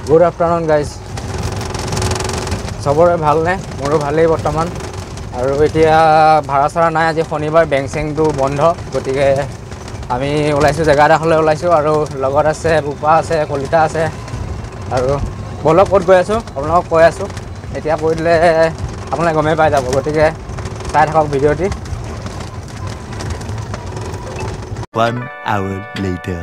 Good afternoon, guys. Sabore bhal ne, moru bhalei bortoman. Aru etia bhara sara nai aji shonibar bank seng tu bondho. Gotike ami olaisu jaga eta hole olaisu aru logot ase, Bupa ase, Kolita ase. Aru bolok kot goi asu, apnalok koi asu. Etia koi dile apnalok gome pai jabo. Gotike sai thakok video ti. 1 hour later.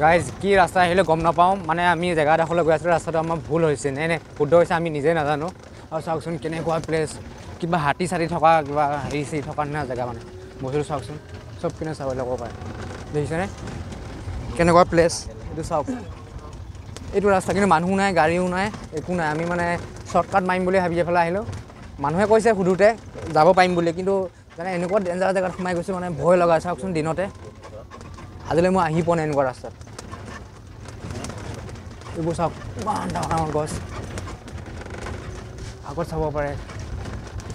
Guys, কি রাস্তা আহিলে গম নাপাও মানে আমি জায়গা দেখলে গৈ আছো রাস্তাটো আমাৰ ভুল হৈছে নে শুদ্ধ হৈছে আমি নিজে নাজানো আৰু চাওকচোন কেনেকুৱা প্লেস কিবা হাতী সাৰি থকা কিবা হেৰি থকা না জায়গা মানে বহিৰ চাওকচোন সব কিনে চাব লগ পায় দেখিছেনে কেনেকুৱা প্লেস এইটো চাওক এইটো ৰাস্তা কিন্তু মানুহ নাই গাড়ীও নাই একো নাই আমি মানে শৰ্টকাট মাইম বুলি ভাবি ফেলা আহিলো মানুহে কৈছে হুদুতে যাব পাৰিম বুলি কিন্তু জানে এনেকুৱা ডেঞ্জাৰ জায়গাত সোমাই গৈছে মানে ভয় লগা চাওকচোন দিনতে আজিলৈ মই আহি পোৱা নাই এনেকুৱা ৰাস্তাত এইবোৰ চাওক ইমান ডাঙৰ গছ আগত চাব পাৰে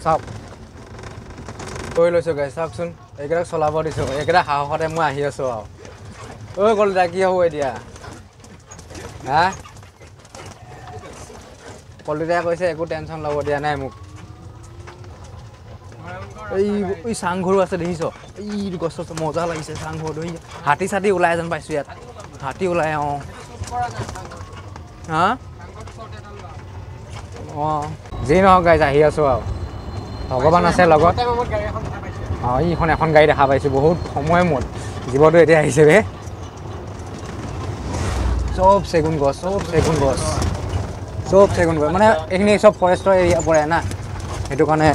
চাওক কৈ লৈছো গাইছ চাওকচোন এইকেইটা চলাব দিছো এইকেইটা সাহসতে মই আহি আছো আৰু ঐ কলিতা কি হ'ব এতিয়া হা কলিতাই কৈছে একো টেনচন ল'ব দিয়া নাই মোক এই চাংঘৰো আছে দেখিছ এই গছ মজা লাগিছে চাংঘৰটো হাতী সাথী ওলাই যেন পাইছো ইয়াত হাতী ওলাই হা যি নহওক গাইজ আহি আছো আৰু ভগৱান আছে লগত এইখন এখন গাড়ী দেখা পাইছো বহুত সময় মূৰত জীৱটো এতিয়া আহিছে বে চব চেগুন গছ মানে এইখিনি চব ফৰেষ্টৰ এৰিয়া পৰে না সেইটো কাৰণে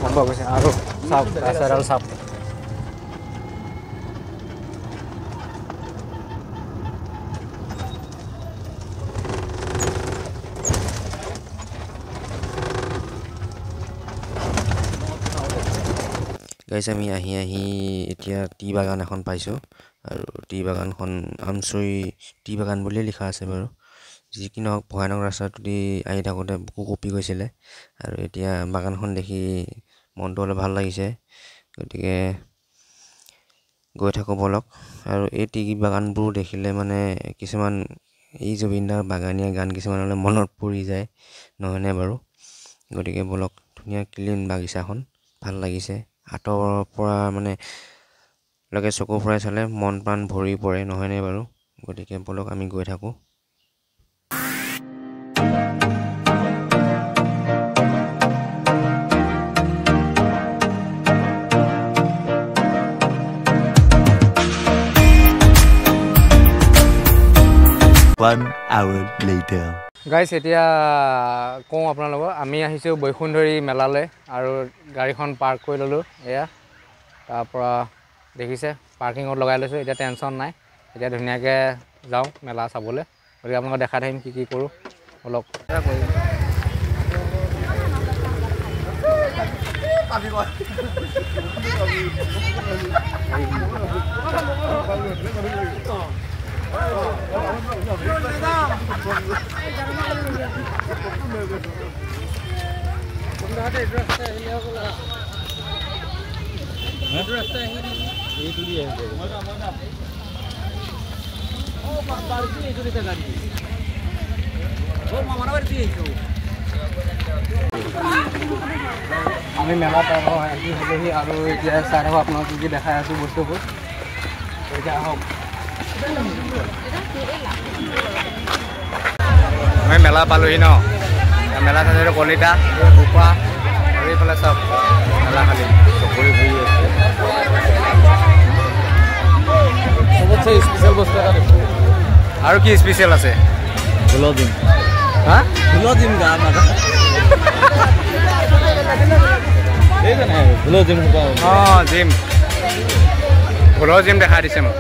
গম গৈছে আৰু চাওক ৰাস্তাডাল চাওক গাইজ আমি আহি এতিয়া টি বাগান এখন পাইছোঁ আৰু টি বাগানখন আমচৰি টি বাগান বুলিয়ে লিখা আছে বাৰু যি কি নহওক ভয়ানক ৰাস্তাটো দি আহি থাকোঁতে বুকু কঁপি গৈছিলে আৰু এতিয়া বাগানখন দেখি মনটো অলপ ভাল লাগিছে গতিকে গৈ থাকোঁ বলক আৰু এই টি বাগানবোৰ দেখিলে মানে কিছুমান এই জুবিনদাৰ বাগানীয়া গান কিছুমানলৈ মনত পৰি যায় নহয়নে বাৰু গতিকে বলক ধুনীয়া ক্লিন বাগিচাখন ভাল লাগিছে আঁতৰৰ পৰা মানে লগে চকু ফুৰাই চালে মন প্ৰাণ ভৰি পৰে নহয়নে বাৰু গতিকে বলক আমি গৈ থাকোঁ One hour later. গাইছ এতিয়া কওঁ আপোনালোকক আমি আহিছোঁ বৈকুণ্ঠৰী মেলালৈ আৰু গাড়ীখন পাৰ্ক কৰি ল'লোঁ এয়া তাৰপৰা দেখিছে পাৰ্কিঙত লগাই লৈছোঁ এতিয়া টেনশ্যন নাই এতিয়া ধুনীয়াকৈ যাওঁ মেলা চাবলৈ গতিকে আপোনালোকক দেখাই থাকিম কি কৰোঁ অলপ আমি মেলা পালোহি আৰু এতিয়া চাই থাকোঁ আপোনালোকক কি দেখাই আছোঁ বস্তুবোৰ এতিয়া আহক আমি মেলা পালোহি ন মেলা চাইছোঁ কলিতা বোপা আৰু এইফালে চব মেলা খালি চকুৰি ঘূৰি আছে চবতছে স্পেচিয়েল বস্তু এটা দেখিছোঁ আৰু কি স্পেচিয়েল আছে ফুলৰ জিম হা ফুলৰ জিম গা মাতা ফুলৰ জিম জিম ফুলৰ জিম দেখাই দিছে মোক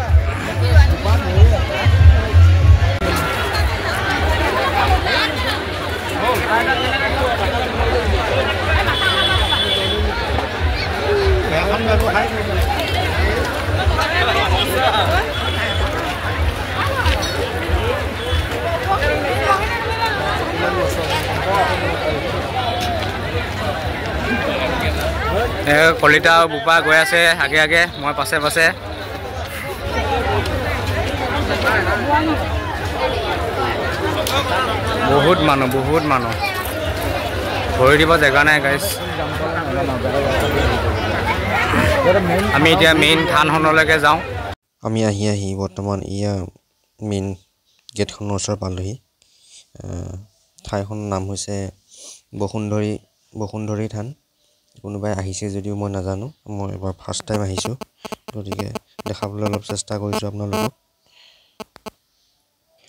কলিতা বোপা গৈ আছে আগে আগে মই পাছে পাছে বহুত মানুহ ভৰি দিব জেগা নাই গাইজ আমি এতিয়া মেইন থানখনলৈকে যাওঁ আমি আহি বৰ্তমান ইয়া মেইন গেটখনৰ ওচৰ পালোহি ঠাইখনৰ নাম হৈছে বসুন্ধৰী থান কোনোবাই আহিছে যদিও মই নাজানো মই এবাৰ ফাৰ্ষ্ট টাইম আহিছোঁ গতিকে দেখাবলৈ অলপ চেষ্টা কৰিছোঁ আপোনালোকক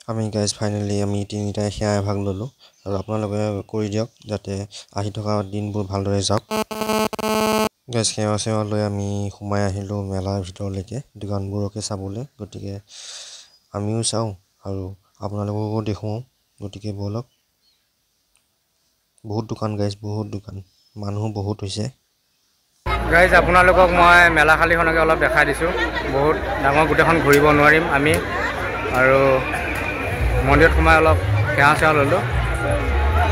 আমি গাইজ ফাইনেলি আমি তিনিটাই সেয়া এভাগ ল'লোঁ আৰু আপোনালোকে কৰি দিয়ক যাতে আহি থকা দিনবোৰ ভালদৰে যাওক গাইজ সেৱা লৈ আমি সোমাই আহিলোঁ মেলাৰ ভিতৰলৈকে দোকানবোৰকে চাবলৈ গতিকে আমিও চাওঁ আৰু আপোনালোককো দেখুৱাওঁ গতিকে ব'লক বহুত দোকান গাইজ বহুত দোকান মানুহ বহুত হৈছে গাইজ আপোনালোকক মই মেলাখালীখনকে অলপ দেখাই দিছোঁ বহুত ডাঙৰ গোটেইখন ঘূৰিব নোৱাৰিম আমি আৰু মন্দিৰত সোমাই অলপ সেৱা ল'লোঁ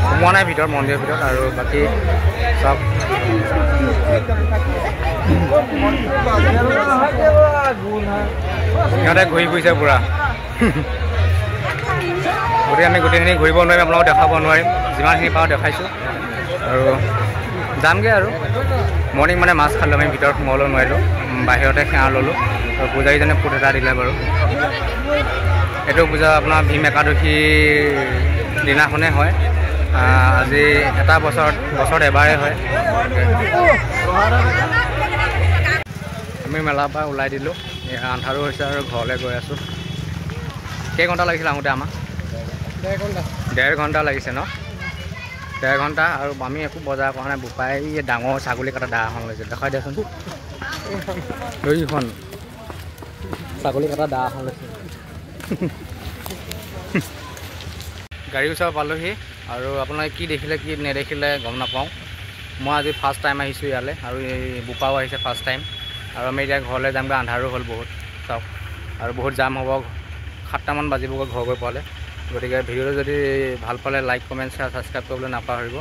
সোমোৱা নাই ভিতৰত মন্দিৰৰ ভিতৰত আৰু বাকী চব সিহঁতে ঘূৰি ফুৰিছে পূৰা গতিকে আমি গোটেইখিনি ঘূৰিব নোৱাৰিম আপোনালোকক দেখাব নোৱাৰিম যিমানখিনি পাওঁ দেখাইছোঁ আৰু যামগৈ আৰু মৰ্ণিং মানে মাছ খালোঁ আমি ভিতৰত সোমাবলৈ নোৱাৰিলোঁ বাহিৰতে সেৱা ল'লোঁ আৰু পূজাৰীজনে ফুট এটা দিলে বাৰু এইটো পূজা আপোনাৰ ভীম একাদশীৰ দিনাখনেই হয় আজি এটা বছৰত এবাৰেই হয় আমি মেলাৰ পৰা ওলাই দিলোঁ আন্ধাৰো হৈছে আৰু ঘৰলৈ গৈ আছোঁ কেইঘণ্টা লাগিছিল আহোঁতে আমাক ডেৰ ঘণ্টা লাগিছে ন ডেৰ ঘণ্টা আৰু আমি একো বজাৰ কৰা নাই বোপাই ডাঙৰ ছাগলী কটা দা এখন লৈছে দেখাই দিয়াচোন এইখন ছাগলী কটা দা এখন লৈছে গাড়ী ওচৰ পালোহি আৰু আপোনালোকে কি দেখিলে কি নেদেখিলে গম নাপাওঁ মই আজি ফাৰ্ষ্ট টাইম আহিছোঁ ইয়ালৈ আৰু এই বোপাও আহিছে ফাৰ্ষ্ট টাইম আৰু আমি এতিয়া ঘৰলৈ যামগৈ আন্ধাৰো হ'ল বহুত চাওক আৰু বহুত জাম হ'ব 7টামান বাজিবগৈ ঘৰ গৈ পোৱালে গতিকে ভিডিঅ'টো যদি ভাল পালে লাইক কমেণ্ট শ্বেয়াৰ ছাবস্ক্ৰাইব কৰিবলৈ নাপাহৰিব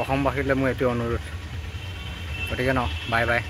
অসমবাসীলৈ মোৰ এইটো অনুৰোধ গতিকে ন বাই বাই